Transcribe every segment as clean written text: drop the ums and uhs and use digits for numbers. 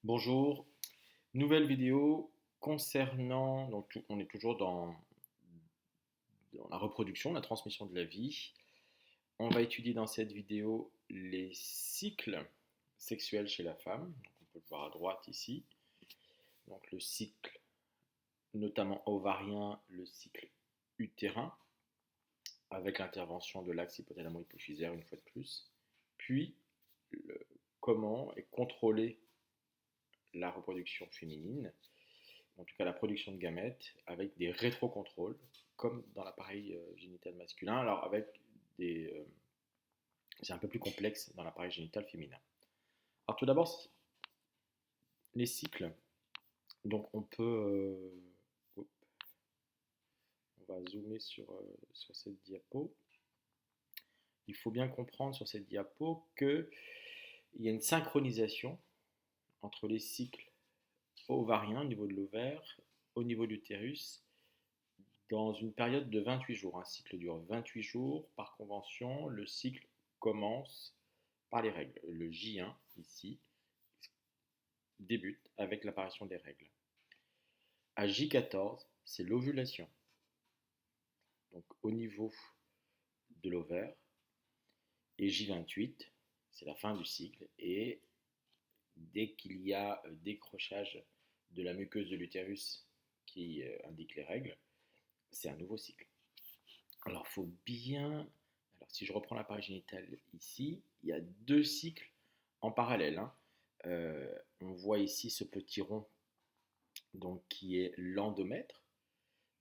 Bonjour, nouvelle vidéo concernant, on est toujours dans la reproduction, la transmission de la vie. On va étudier dans cette vidéo les cycles sexuels chez la femme. Donc, on peut le voir à droite ici. Donc le cycle notamment ovarien, le cycle utérin, avec l'intervention de l'axe hypothalamo-hypophysaire une fois de plus. Puis comment est contrôlée la reproduction féminine, en tout cas la production de gamètes, avec des rétrocontrôles, comme dans l'appareil génital masculin, alors avec des... c'est un peu plus complexe dans l'appareil génital féminin. Alors tout d'abord, les cycles, donc on va zoomer sur cette diapo. Il faut bien comprendre sur cette diapo qu'il y a une synchronisation entre les cycles ovariens au niveau de l'ovaire, au niveau de l'utérus, dans une période de 28 jours. Un cycle dure 28 jours. Par convention, le cycle commence par les règles. Le J1, ici, débute avec l'apparition des règles. À J14, c'est l'ovulation. Donc au niveau de l'ovaire. Et J28, c'est la fin du cycle. Et dès qu'il y a décrochage de la muqueuse de l'utérus qui indique les règles, c'est un nouveau cycle. Alors, faut bien. Alors, si je reprends l'appareil génital ici, il y a deux cycles en parallèle, hein. On voit ici ce petit rond donc, qui est l'endomètre.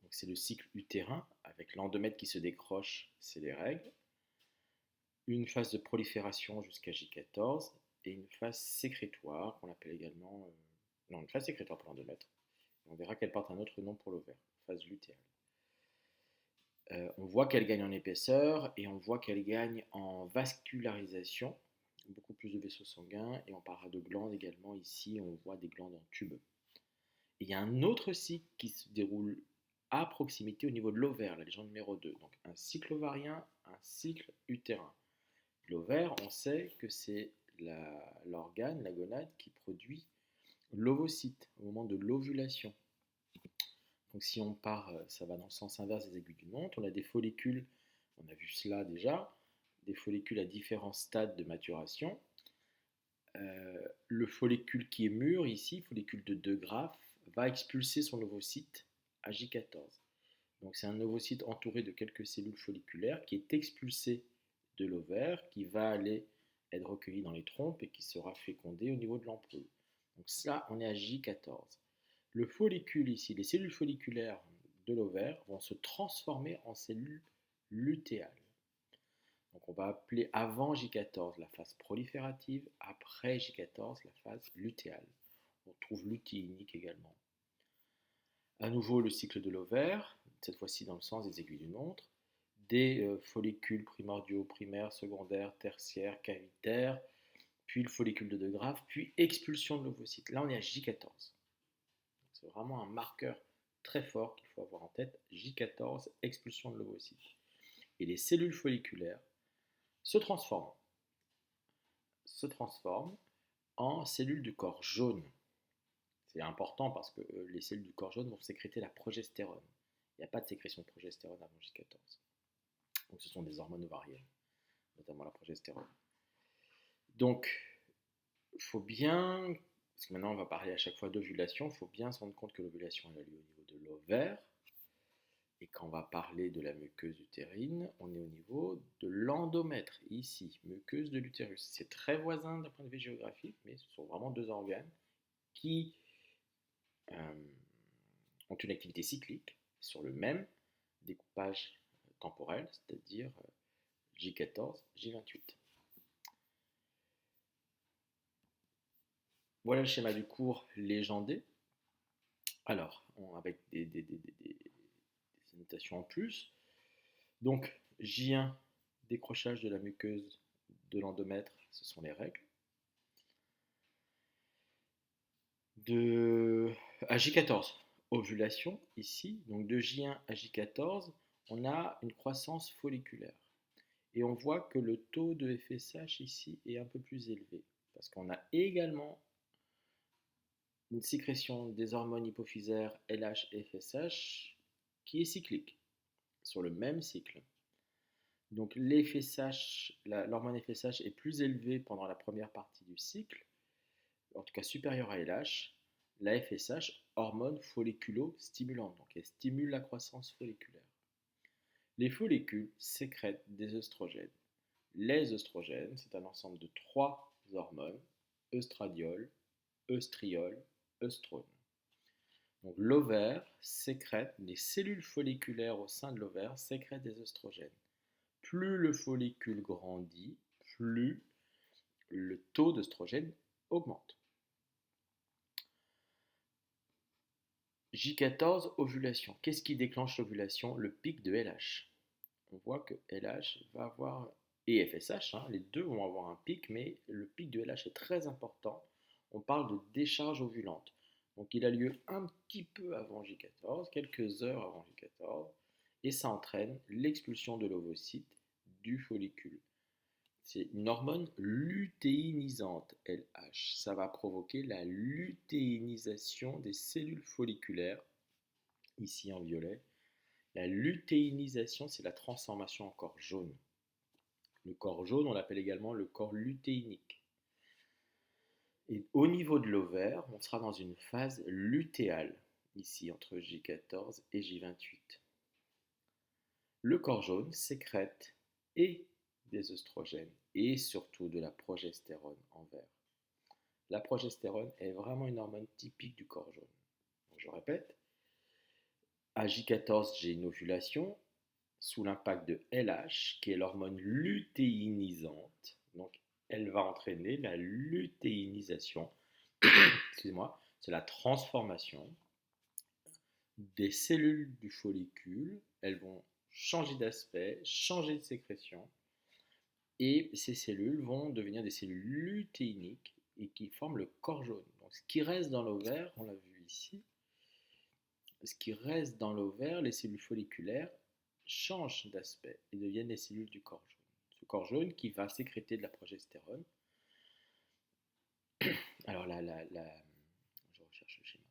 Donc, c'est le cycle utérin avec l'endomètre qui se décroche, c'est les règles. Une phase de prolifération jusqu'à J14 et une phase sécrétoire qu'on appelle également. Non, une phase sécrétoire pour l'endomètre. On verra qu'elle porte un autre nom pour l'ovaire, phase lutéale. On voit qu'elle gagne en épaisseur et on voit qu'elle gagne en vascularisation, beaucoup plus de vaisseaux sanguins, et on parlera de glandes également. Ici, on voit des glandes en tube. Et il y a un autre cycle qui se déroule à proximité au niveau de l'ovaire, la légende numéro 2. Donc un cycle ovarien, un cycle utérin. L'ovaire, on sait que c'est l'organe, la gonade, qui produit l'ovocyte au moment de l'ovulation. Donc si on part, ça va dans le sens inverse des aiguilles d'une montre. On a des follicules, on a vu cela déjà, des follicules à différents stades de maturation. Le follicule qui est mûr ici, follicule de De Graaf, va expulser son ovocyte à J14. Donc c'est un ovocyte entouré de quelques cellules folliculaires qui est expulsé de l'ovaire, qui va aller être recueilli dans les trompes et qui sera fécondé au niveau de l'ampoule. Donc ça, on est à J14. Le follicule ici, les cellules folliculaires de l'ovaire vont se transformer en cellules lutéales. Donc on va appeler avant J14 la phase proliférative, après J14 la phase lutéale. On trouve lutéin unique également. À nouveau le cycle de l'ovaire, cette fois-ci dans le sens des aiguilles d'une montre, des follicules primordiaux, primaires, secondaires, tertiaires, cavitaires, puis le follicule de De Graaf, puis expulsion de l'ovocyte. Là on est à J14. C'est vraiment un marqueur très fort qu'il faut avoir en tête. J14, expulsion de l'ovocyte. Et les cellules folliculaires se transforment en cellules du corps jaune. C'est important parce que les cellules du corps jaune vont sécréter la progestérone. Il n'y a pas de sécrétion de progestérone avant J14. Donc ce sont des hormones ovariennes, notamment la progestérone. Donc, il faut bien, parce que maintenant on va parler à chaque fois d'ovulation, il faut bien se rendre compte que l'ovulation a lieu au niveau de l'ovaire. Et quand on va parler de la muqueuse utérine, on est au niveau de l'endomètre, ici, muqueuse de l'utérus. C'est très voisin d'un point de vue géographique, mais ce sont vraiment deux organes qui ont une activité cyclique sur le même découpage temporel, c'est-à-dire J14, J28. Voilà le schéma du cours légendé. Alors, avec des annotations en plus. Donc, J1, décrochage de la muqueuse de l'endomètre, ce sont les règles. À J14, ovulation ici. Donc de J1 à J14, on a une croissance folliculaire. Et on voit que le taux de FSH ici est un peu plus élevé. Parce qu'on a également une sécrétion des hormones hypophysaires LH et FSH qui est cyclique, sur le même cycle. Donc l'hormone FSH est plus élevée pendant la première partie du cycle, en tout cas supérieure à LH. La FSH, hormone folliculo-stimulante, donc elle stimule la croissance folliculaire. Les follicules sécrètent des œstrogènes. Les œstrogènes, c'est un ensemble de 3 hormones, œstradiol, œstriol, œstrone. Donc l'ovaire sécrète, les cellules folliculaires au sein de l'ovaire sécrètent des œstrogènes. Plus le follicule grandit, plus le taux d'œstrogène augmente. J14, ovulation. Qu'est-ce qui déclenche l'ovulation? Le pic de LH. On voit que LH va avoir, et FSH, les deux vont avoir un pic, mais le pic de LH est très important. On parle de décharge ovulante. Donc il a lieu un petit peu avant J14, quelques heures avant J14, et ça entraîne l'expulsion de l'ovocyte du follicule. C'est une hormone lutéinisante, LH. Ça va provoquer la lutéinisation des cellules folliculaires, ici en violet. La lutéinisation, c'est la transformation en corps jaune. Le corps jaune, on l'appelle également le corps lutéinique. Et au niveau de l'ovaire, on sera dans une phase lutéale, ici entre J14 et J28. Le corps jaune sécrète et des œstrogènes et surtout de la progestérone en vert. La progestérone est vraiment une hormone typique du corps jaune. Donc, je répète, à J14, j'ai une ovulation sous l'impact de LH, qui est l'hormone lutéinisante. Donc, elle va entraîner la lutéinisation, excusez-moi, c'est la transformation des cellules du follicule. Elles vont changer d'aspect, changer de sécrétion, et ces cellules vont devenir des cellules lutéiniques et qui forment le corps jaune. Donc, ce qui reste dans l'ovaire, on l'a vu ici, ce qui reste dans l'ovaire, les cellules folliculaires changent d'aspect et deviennent les cellules du corps jaune. Ce corps jaune qui va sécréter de la progestérone. Alors je recherche le schéma.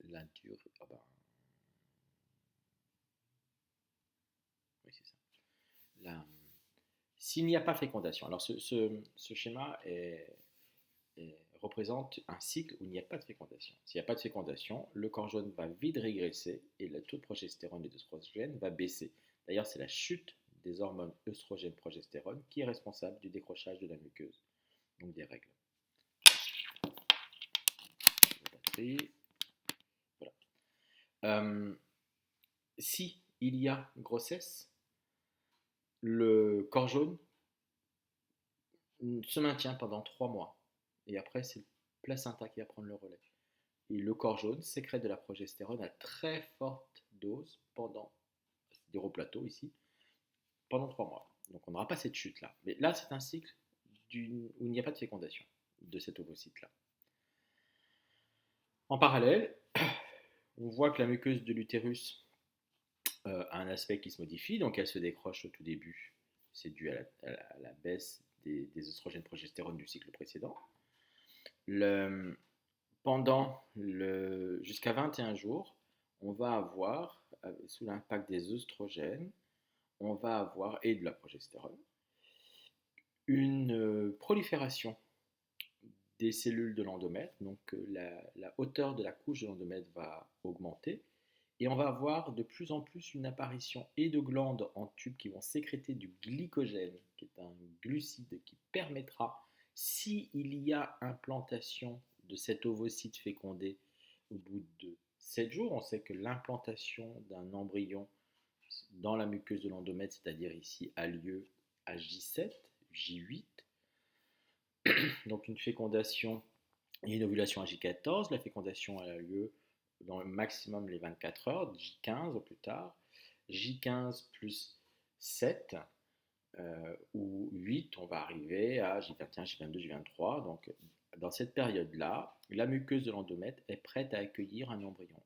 La durée, oui c'est ça. S'il n'y a pas fécondation, alors ce schéma représente un cycle où il n'y a pas de fécondation. S'il n'y a pas de fécondation, le corps jaune va vite régresser et le taux de progestérone et d'œstrogène va baisser. D'ailleurs, c'est la chute des hormones œstrogène-progestérone qui est responsable du décrochage de la muqueuse, donc des règles. Voilà. Si il y a grossesse, le corps jaune se maintient pendant 3 mois. Et après, c'est le placenta qui va prendre le relais. Et le corps jaune sécrète de la progestérone à très forte dose pendant, des plateau ici, pendant 3 mois. Donc on n'aura pas cette chute-là. Mais là, c'est un cycle où il n'y a pas de fécondation de cet ovocyte-là. En parallèle, on voit que la muqueuse de l'utérus a un aspect qui se modifie, donc elle se décroche au tout début. C'est dû à la baisse des œstrogènes progestérone du cycle précédent. Jusqu'à 21 jours, on va avoir, sous l'impact des œstrogènes, on va avoir, et de la progestérone, une prolifération des cellules de l'endomètre. Donc la hauteur de la couche de l'endomètre va augmenter. Et on va avoir de plus en plus une apparition et de glandes en tube qui vont sécréter du glycogène, qui est un glucide qui permettra, s'il y a implantation de cet ovocyte fécondé au bout de 7 jours, on sait que l'implantation d'un embryon dans la muqueuse de l'endomètre, c'est-à-dire ici, a lieu à J7, J8. Donc une fécondation et une ovulation à J14. La fécondation a lieu dans le maximum les 24 heures, J15 au plus tard. J15 plus 7 ou 8, on va arriver à J21, J22, J23. Donc dans cette période-là, la muqueuse de l'endomètre est prête à accueillir un embryon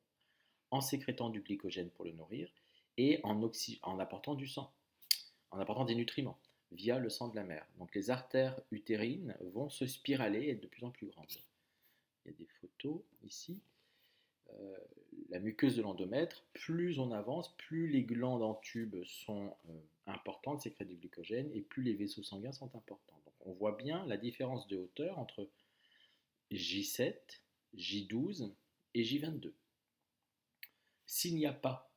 en sécrétant du glycogène pour le nourrir et en apportant du sang, en apportant des nutriments via le sang de la mère. Donc les artères utérines vont se spiraler et être de plus en plus grandes. y a des photos ici. La muqueuse de l'endomètre, plus on avance, plus les glandes en tube sont importantes, sécrètent du glycogène, et plus les vaisseaux sanguins sont importants. Donc on voit bien la différence de hauteur entre J7, J12 et J22. S'il n'y a pas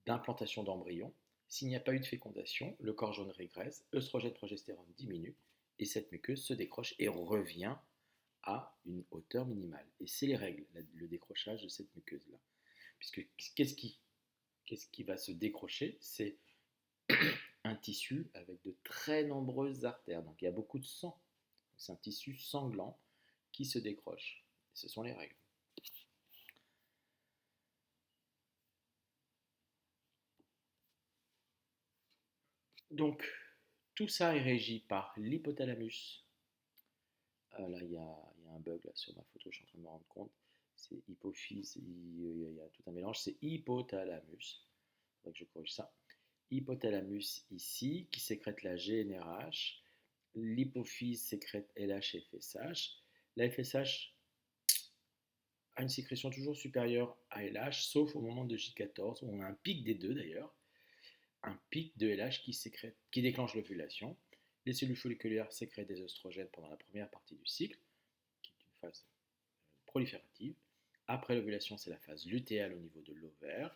d'implantation d'embryon, s'il n'y a pas eu de fécondation, le corps jaune régresse, œstrogène, progestérone diminue, et cette muqueuse se décroche et revient à une hauteur minimale. Et c'est les règles, le décrochage de cette muqueuse-là. Puisque qu'est-ce qui va se décrocher? C'est un tissu avec de très nombreuses artères. Donc il y a beaucoup de sang. C'est un tissu sanglant qui se décroche. Ce sont les règles. Donc tout ça est régi par l'hypothalamus. Là, il y a un bug là, sur ma photo, je suis en train de me rendre compte. C'est hypophyse, il y a tout un mélange, c'est hypothalamus. Il faudrait que je corrige ça. Hypothalamus ici, qui sécrète la GnRH. L'hypophyse sécrète LH et FSH. La FSH a une sécrétion toujours supérieure à LH, sauf au moment de J14, où on a un pic des deux d'ailleurs, un pic de LH qui déclenche l'ovulation. Les cellules folliculaires sécrètent des œstrogènes pendant la première partie du cycle, qui est une phase proliférative. Après l'ovulation, c'est la phase lutéale au niveau de l'ovaire.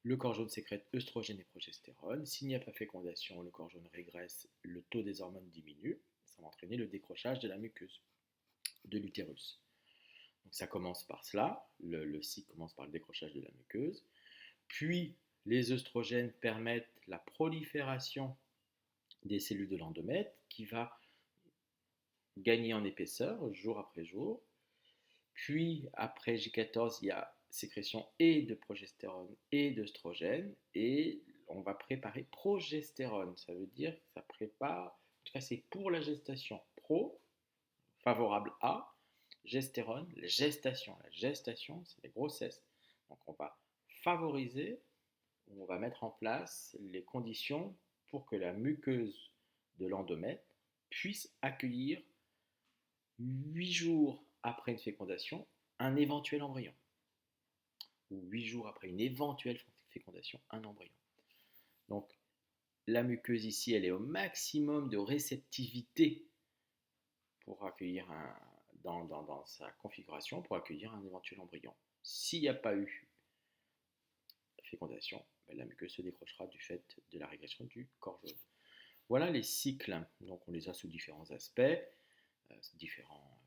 Le corps jaune sécrète œstrogène et progestérone. S'il n'y a pas fécondation, le corps jaune régresse, le taux des hormones diminue. Ça va entraîner le décrochage de la muqueuse, de l'utérus. Donc ça commence par cela, le cycle commence par le décrochage de la muqueuse. Puis les œstrogènes permettent la prolifération des cellules de l'endomètre qui va gagner en épaisseur jour après jour. Puis après J14, il y a sécrétion et de progestérone et d'œstrogène et on va préparer progestérone. Ça veut dire que ça prépare, en tout cas c'est pour la gestation. Pro, favorable à, gestérone, la gestation. La gestation, c'est la grossesse. Donc on va favoriser, on va mettre en place les conditions pour que la muqueuse de l'endomètre puisse accueillir 8 jours après une fécondation un éventuel embryon. Ou 8 jours après une éventuelle fécondation, un embryon. Donc la muqueuse ici, elle est au maximum de réceptivité pour accueillir dans sa configuration, pour accueillir un éventuel embryon. S'il n'y a pas eu fécondation, la muqueuse se décrochera du fait de la régression du corps jaune. Voilà les cycles. Donc on les a sous différents aspects, différents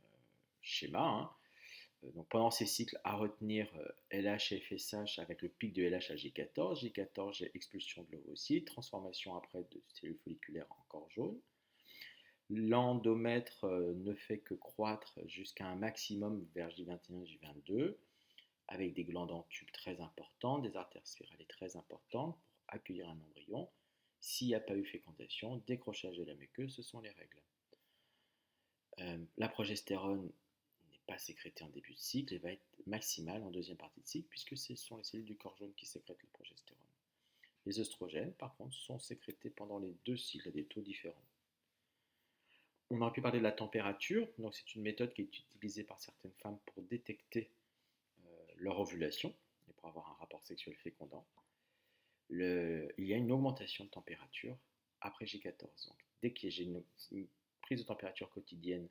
schémas. Donc pendant ces cycles, à retenir LH et FSH avec le pic de LH à J14. J14, j'ai expulsion de l'ovocyte, transformation après de cellules folliculaires en corps jaune. L'endomètre ne fait que croître jusqu'à un maximum vers J21, J22, avec des glandes en tube très importantes, des artères spirales très importantes pour accueillir un embryon. S'il n'y a pas eu fécondation, décrochage de la muqueuse, ce sont les règles. La progestérone n'est pas sécrétée en début de cycle, elle va être maximale en deuxième partie de cycle, puisque ce sont les cellules du corps jaune qui sécrètent la progestérone. Les œstrogènes, par contre, sont sécrétés pendant les deux cycles à des taux différents. On aurait pu parler de la température, donc c'est une méthode qui est utilisée par certaines femmes pour détecter leur ovulation et pour avoir un rapport sexuel fécondant. Il y a une augmentation de température après J14. Donc, dès que j'ai une prise de température quotidienne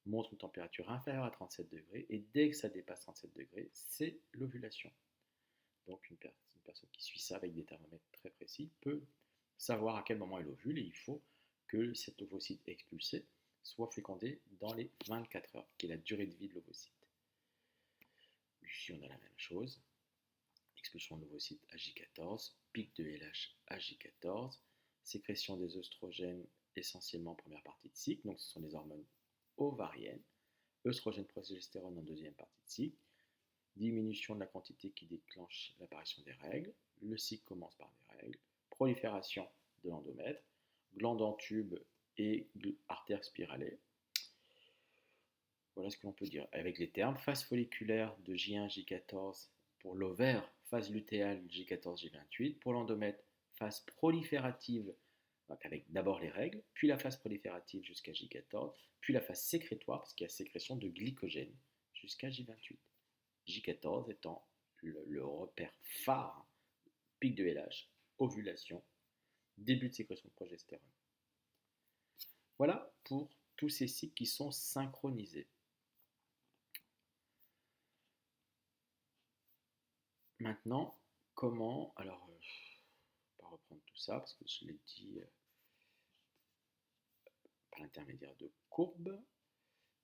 montre une température inférieure à 37 degrés, et dès que ça dépasse 37 degrés, c'est l'ovulation. Donc une personne qui suit ça avec des thermomètres très précis peut savoir à quel moment elle ovule, et il faut que cet ovocyte expulsé soit fécondé dans les 24 heures, qui est la durée de vie de l'ovocyte. Ici on a la même chose, expulsion de l'ovocyte à J14, pic de LH à J14, sécrétion des œstrogènes essentiellement en première partie de cycle, donc ce sont les hormones ovarienne, œstrogène, progestérone en deuxième partie de cycle, diminution de la quantité qui déclenche l'apparition des règles, le cycle commence par des règles, prolifération de l'endomètre, glande en tube et artère spiralée. Voilà ce que l'on peut dire avec les termes. Phase folliculaire de J1, J14 pour l'ovaire, phase lutéale J14, J28. Pour l'endomètre, phase proliférative Donc avec d'abord les règles, puis la phase proliférative jusqu'à J14, puis la phase sécrétoire, parce qu'il y a sécrétion de glycogène, jusqu'à J28. J14 étant le repère phare, pic de LH, ovulation, début de sécrétion de progestérone. Voilà pour tous ces cycles qui sont synchronisés. Maintenant, comment, alors, je ne vais pas reprendre tout ça parce que je l'ai dit par l'intermédiaire de courbes.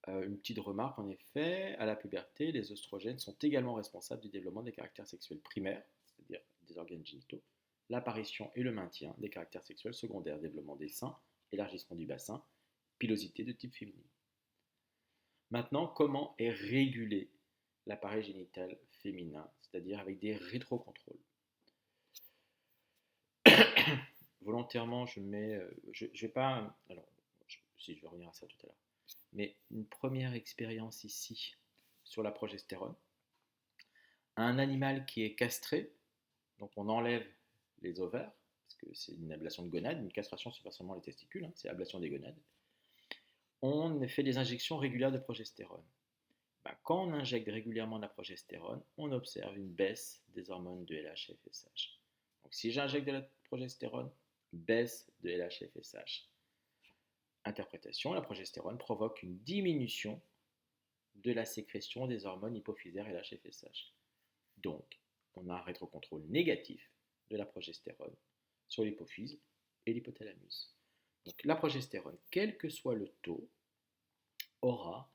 Une petite remarque en effet, à la puberté, les oestrogènes sont également responsables du développement des caractères sexuels primaires, c'est-à-dire des organes génitaux, l'apparition et le maintien des caractères sexuels secondaires, développement des seins, élargissement du bassin, pilosité de type féminin. Maintenant, comment est régulé l'appareil génital féminin, c'est-à-dire avec des rétrocontrôles. Volontairement, je mets, je vais pas, alors, si je vais revenir à ça tout à l'heure, mais une première expérience ici sur la progestérone. Un animal qui est castré, donc on enlève les ovaires, parce que c'est une ablation de gonades, une castration c'est pas seulement les testicules, hein, c'est l'ablation des gonades. On fait des injections régulières de progestérone. Ben, quand on injecte régulièrement de la progestérone, on observe une baisse des hormones de LH et FSH. Donc si j'injecte de la progestérone, baisse de LH et FSH. Interprétation, la progestérone provoque une diminution de la sécrétion des hormones hypophysaires LH et FSH. Donc, on a un rétrocontrôle négatif de la progestérone sur l'hypophyse et l'hypothalamus. Donc la progestérone, quel que soit le taux, aura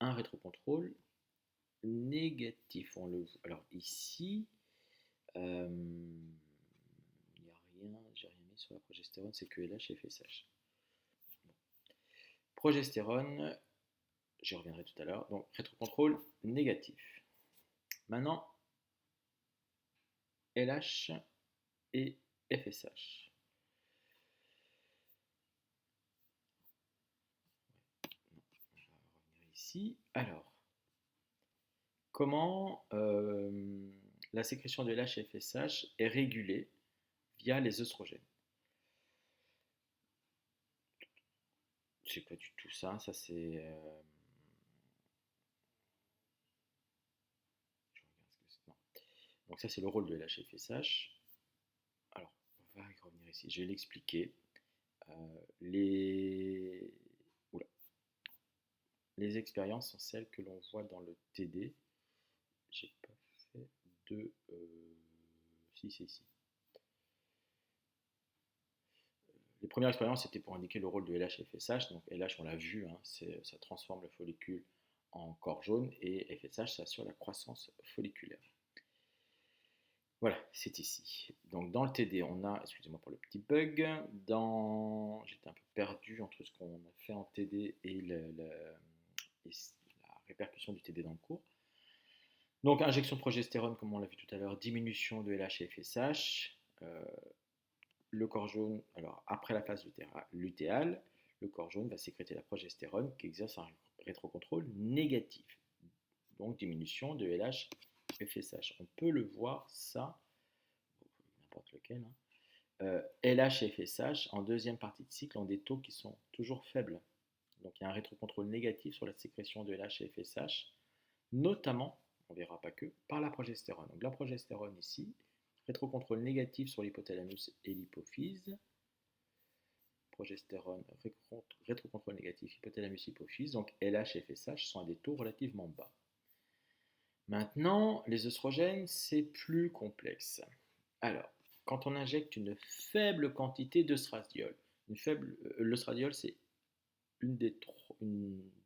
un rétrocontrôle négatif. Alors ici, il n'y a rien, j'ai rien mis sur la progestérone, c'est que LH et FSH. Bon. Progestérone, j'y reviendrai tout à l'heure, donc rétrocontrôle négatif. Maintenant, LH et FSH. On va revenir ici. Alors, comment la sécrétion de LH et FSH est régulée via les œstrogènes. C'est pas du tout ça, ça c'est... Donc ça c'est le rôle de LH et FSH. Alors, on va y revenir ici, je vais l'expliquer. Les... Oula. Les expériences sont celles que l'on voit dans le TD. J'ai pas fait de... Si, c'est ici. Les premières expériences c'était pour indiquer le rôle de LH et FSH. Donc LH, on l'a vu, hein, ça transforme le follicule en corps jaune et FSH, ça assure la croissance folliculaire. Voilà, c'est ici. Donc dans le TD, on a, excusez-moi pour le petit bug, j'étais un peu perdu entre ce qu'on a fait en TD et la répercussion du TD dans le cours. Donc injection de progestérone, comme on l'a vu tout à l'heure, diminution de LH et FSH, le corps jaune, alors après la phase lutéale, le corps jaune va sécréter la progestérone qui exerce un rétrocontrôle négatif, donc diminution de LH et FSH. On peut le voir ça, n'importe lequel, hein. LH et FSH en deuxième partie de cycle ont des taux qui sont toujours faibles. Donc il y a un rétrocontrôle négatif sur la sécrétion de LH et FSH, notamment, on ne verra pas que, par la progestérone. Donc la progestérone ici, rétrocontrôle négatif sur l'hypothalamus et l'hypophyse. Progestérone, rétrocontrôle négatif, hypothalamus, hypophyse. Donc LH et FSH sont à des taux relativement bas. Maintenant, les œstrogènes, c'est plus complexe. Alors, quand on injecte une faible quantité d'œstradiol, l'œstradiol, c'est une des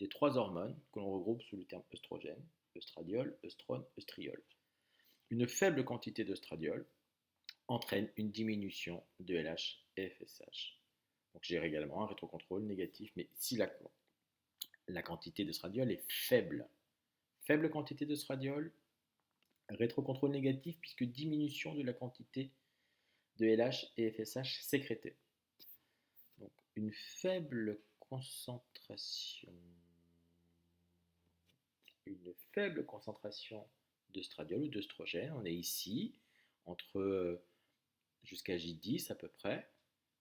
trois hormones que l'on regroupe sous le terme œstrogène, œstradiol, œstrone, œstriol. Une faible quantité d'œstradiol entraîne une diminution de LH et FSH. Donc j'ai également un rétrocontrôle négatif, mais si la quantité d'œstradiol est faible, faible quantité d'œstradiol, rétrocontrôle négatif puisque diminution de la quantité de LH et FSH sécrétés. Donc une faible concentration d'œstradiol ou d'œstrogène. On est ici entre jusqu'à J10 à peu près.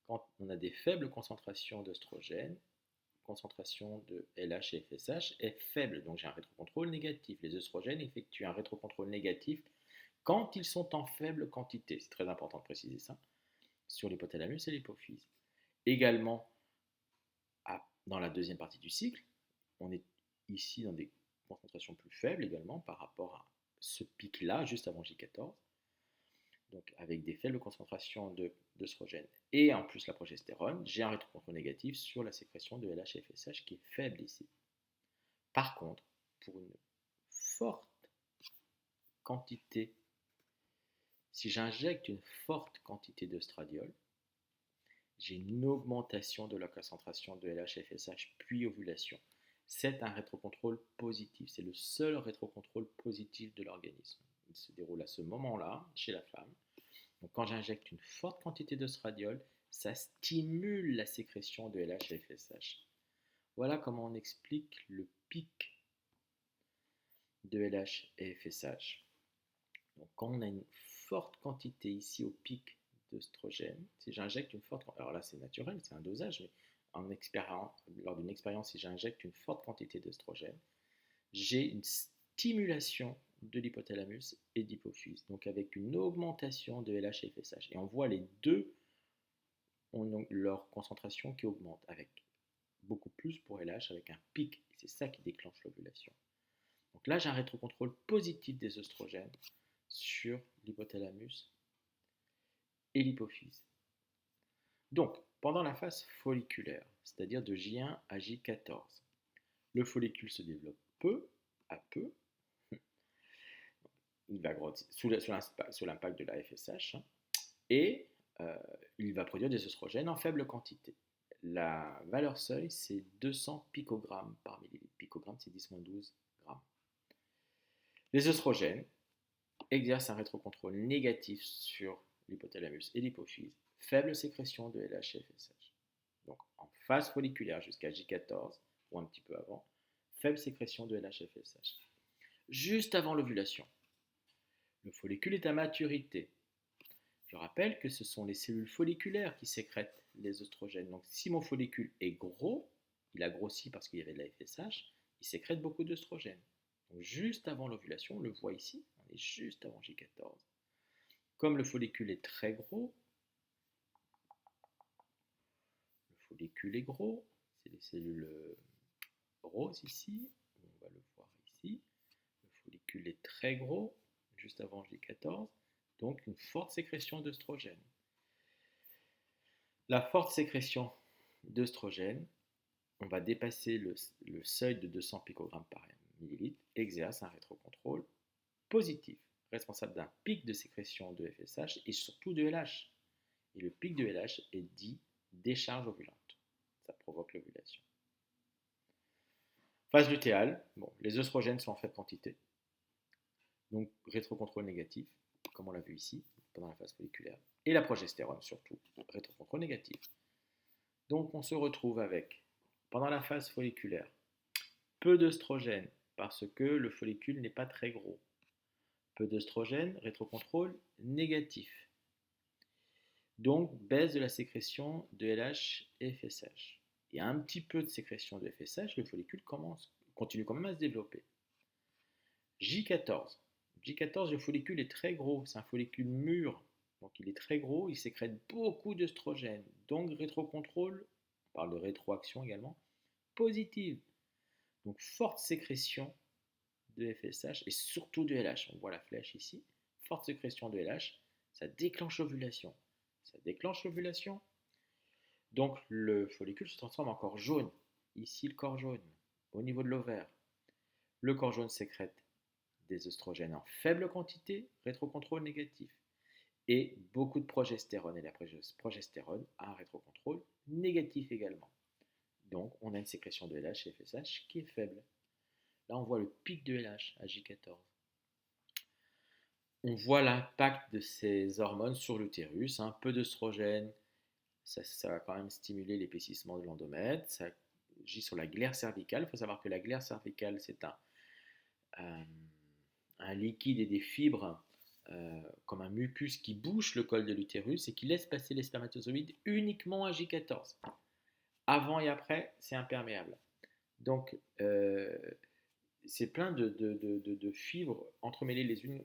Quand on a des faibles concentrations d'œstrogènes, concentration de LH et FSH est faible, donc j'ai un rétrocontrôle négatif. Les œstrogènes effectuent un rétrocontrôle négatif quand ils sont en faible quantité. C'est très important de préciser ça, sur l'hypothalamus et l'hypophyse. Également, dans la deuxième partie du cycle, on est ici dans des concentrations plus faibles également par rapport à ce pic-là, juste avant J14, donc avec des faibles concentrations d'œstrogènes et en plus la progestérone, j'ai un rétrocontrôle négatif sur la sécrétion de LH et FSH qui est faible ici. Par contre, pour une forte quantité, si j'injecte une forte quantité d'œstradiol, j'ai une augmentation de la concentration de LH-FSH puis ovulation. C'est un rétrocontrôle positif, c'est le seul rétrocontrôle positif de l'organisme. Il se déroule à ce moment-là chez la femme. Donc quand j'injecte une forte quantité d'œstradiol, ça stimule la sécrétion de LH et FSH. Voilà comment on explique le pic de LH et FSH. Donc quand on a une forte quantité ici au pic d'œstrogène, si j'injecte une forte, alors là c'est naturel, c'est un dosage, mais lors d'une expérience, si j'injecte une forte quantité d'œstrogène, j'ai une stimulation de l'hypothalamus et d'hypophyse, donc avec une augmentation de LH et FSH. Et on voit les deux ont leur concentration qui augmente, avec beaucoup plus pour LH, avec un pic, et c'est ça qui déclenche l'ovulation. Donc là, j'ai un rétrocontrôle positif des œstrogènes sur l'hypothalamus et l'hypophyse. Donc, pendant la phase folliculaire, c'est-à-dire de J1 à J14, le follicule se développe peu à peu. Il va grandir sous l'impact de la FSH et il va produire des œstrogènes en faible quantité. La valeur seuil, c'est 200 picogrammes par millilitre. Picogramme, c'est 10-12 grammes. Les œstrogènes exercent un rétrocontrôle négatif sur l'hypothalamus et l'hypophyse, faible sécrétion de LH et FSH. Donc en phase folliculaire jusqu'à J14 ou un petit peu avant, faible sécrétion de LH et FSH. Juste avant l'ovulation, le follicule est à maturité. Je rappelle que ce sont les cellules folliculaires qui sécrètent les œstrogènes. Donc si mon follicule est gros, il a grossi parce qu'il y avait de la FSH, il sécrète beaucoup d'œstrogènes. Donc juste avant l'ovulation, on le voit ici, on est juste avant J14. Comme le follicule est très gros, le follicule est gros, c'est les cellules roses ici, on va le voir ici. Le follicule est très gros, juste avant J14, donc une forte sécrétion d'œstrogène. La forte sécrétion d'œstrogène, on va dépasser le seuil de 200 picogrammes par millilitre, exerce un rétrocontrôle positif, responsable d'un pic de sécrétion de FSH et surtout de LH. Et le pic de LH est dit décharge ovulante. Ça provoque l'ovulation. Phase lutéale, bon, les œstrogènes sont en faible quantité, donc rétrocontrôle négatif, comme on l'a vu ici, pendant la phase folliculaire, et la progestérone surtout, rétrocontrôle négatif. Donc on se retrouve avec, pendant la phase folliculaire, peu d'œstrogènes, parce que le follicule n'est pas très gros. Peu d'œstrogènes, rétrocontrôle négatif. Donc baisse de la sécrétion de LH et FSH. Il y a un petit peu de sécrétion de FSH, le follicule continue quand même à se développer. J14. J14, le follicule est très gros, c'est un follicule mûr, donc il est très gros, il sécrète beaucoup d'œstrogènes, donc rétrocontrôle, on parle de rétroaction également, positive. Donc forte sécrétion de FSH et surtout de LH, on voit la flèche ici, forte sécrétion de LH, ça déclenche l'ovulation. Ça déclenche l'ovulation, donc le follicule se transforme en corps jaune, ici le corps jaune, au niveau de l'ovaire. Le corps jaune sécrète des œstrogènes en faible quantité, rétrocontrôle négatif, et beaucoup de progestérone. Et la progestérone a un rétrocontrôle négatif également. Donc on a une sécrétion de LH et FSH qui est faible. Là on voit le pic de LH à J14. On voit l'impact de ces hormones sur l'utérus. Un peu d'œstrogène, ça va quand même stimuler l'épaississement de l'endomètre. Ça agit sur la glaire cervicale. Il faut savoir que la glaire cervicale, c'est un liquide et des fibres comme un mucus qui bouche le col de l'utérus et qui laisse passer les spermatozoïdes uniquement à J14. Avant et après, c'est imperméable. Donc, c'est plein de fibres entremêlées les unes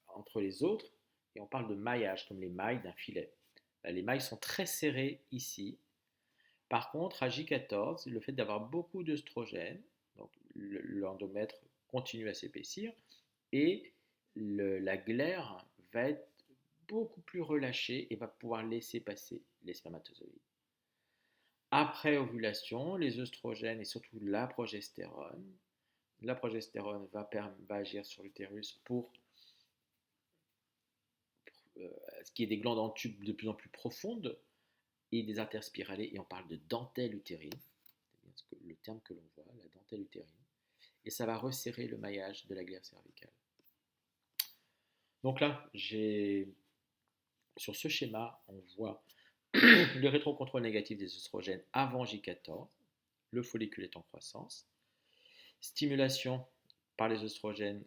entre les autres, et on parle de maillage, comme les mailles d'un filet. Les mailles sont très serrées ici. Par contre, à J14, le fait d'avoir beaucoup d'œstrogènes, donc l'endomètre continue à s'épaissir, et la glaire va être beaucoup plus relâchée et va pouvoir laisser passer les spermatozoïdes. Après ovulation, les œstrogènes et surtout la progestérone va agir sur l'utérus pour ce qui est des glandes en tube de plus en plus profondes et des artères spiralées, et on parle de dentelle utérine, c'est le terme que l'on voit, la dentelle utérine, et ça va resserrer le maillage de la glaire cervicale. Donc là, sur ce schéma, on voit le rétrocontrôle négatif des œstrogènes avant J14, le follicule est en croissance, stimulation par les œstrogènes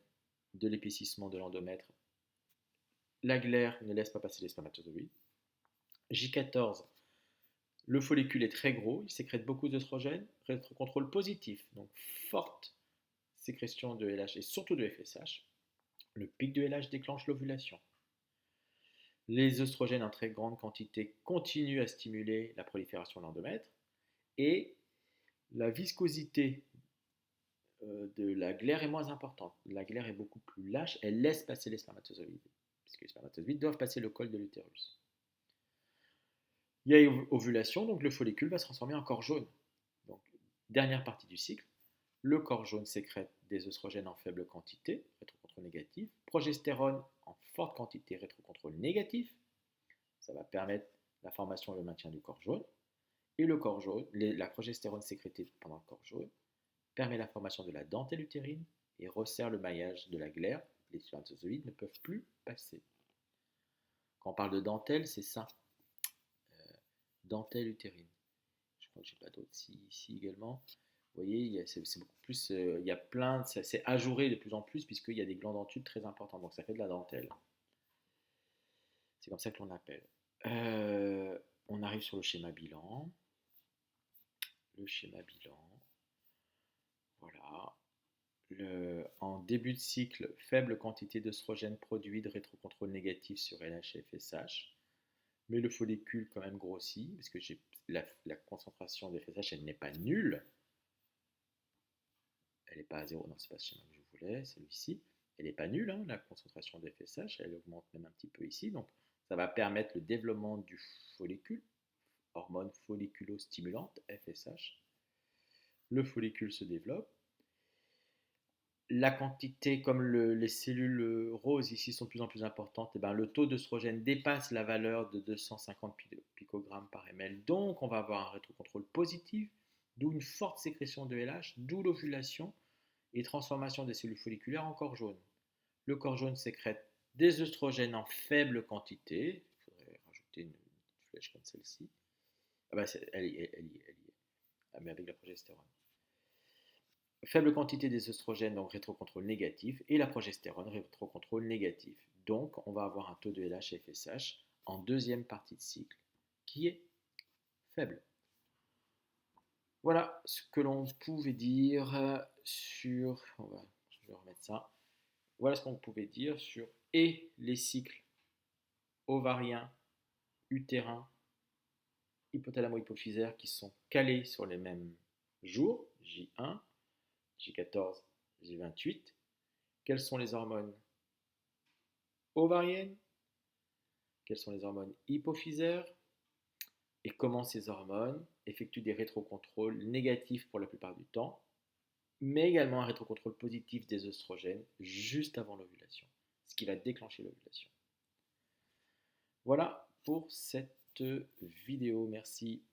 de l'épaississement de l'endomètre, la glaire ne laisse pas passer les spermatozoïdes. J14, le follicule est très gros, il sécrète beaucoup d'œstrogènes, rétrocontrôle positif, donc forte sécrétion de LH et surtout de FSH. Le pic de LH déclenche l'ovulation. Les œstrogènes en très grande quantité continuent à stimuler la prolifération de l'endomètre et la viscosité de la glaire est moins importante. La glaire est beaucoup plus lâche, elle laisse passer les spermatozoïdes, puisque les spermatozoïdes doivent passer le col de l'utérus. Il y a ovulation, donc le follicule va se transformer en corps jaune. Donc, dernière partie du cycle, le corps jaune sécrète des œstrogènes en faible quantité, rétrocontrôle négatif, progestérone en forte quantité, rétrocontrôle négatif, ça va permettre la formation et le maintien du corps jaune, et le corps jaune, la progestérone sécrétée pendant le corps jaune, permet la formation de la dentelle utérine et resserre le maillage de la glaire, les spermatozoïdes ne peuvent plus passer. Quand on parle de dentelle, c'est ça, dentelle utérine. Je crois que j'ai pas d'autres ici également. Vous voyez, c'est beaucoup plus, il y a plein, c'est ajouré de plus en plus puisqu'il y a des glandes en tube très importantes, donc ça fait de la dentelle. C'est comme ça que l'on appelle. On arrive sur le schéma bilan. Le schéma bilan. Voilà. En début de cycle, faible quantité d'œstrogènes produit de rétrocontrôle négatif sur LH et FSH. Mais le follicule quand même grossit, parce que la concentration de FSH, elle n'est pas nulle. Elle n'est pas à zéro, non, c'est pas ce schéma que je voulais, celui-ci. Elle n'est pas nulle, hein, la concentration de FSH, elle augmente même un petit peu ici. Donc ça va permettre le développement du follicule, hormone folliculostimulante, FSH. Le follicule se développe. La quantité, comme les cellules roses ici sont de plus en plus importantes, et ben le taux d'œstrogène dépasse la valeur de 250 picogrammes par ml. Donc, on va avoir un rétrocontrôle positif, d'où une forte sécrétion de LH, d'où l'ovulation et transformation des cellules folliculaires en corps jaune. Le corps jaune sécrète des œstrogènes en faible quantité. Il faudrait rajouter une flèche comme celle-ci. Ah ben, elle y est. Ah, mais avec la progestérone. Faible quantité des œstrogènes, donc rétrocontrôle négatif, et la progestérone, rétrocontrôle négatif. Donc, on va avoir un taux de LH et FSH en deuxième partie de cycle qui est faible. Voilà ce que l'on pouvait dire sur... je vais remettre ça. Voilà ce qu'on pouvait dire sur et les cycles ovariens, utérins, hypothalamo-hypophysaires qui sont calés sur les mêmes jours, J1, J14, J28. Quelles sont les hormones ovariennes? Quelles sont les hormones hypophysaires? Et comment ces hormones effectuent des rétrocontrôles négatifs pour la plupart du temps, mais également un rétrocontrôle positif des œstrogènes juste avant l'ovulation, ce qui va déclencher l'ovulation. Voilà pour cette vidéo. Merci.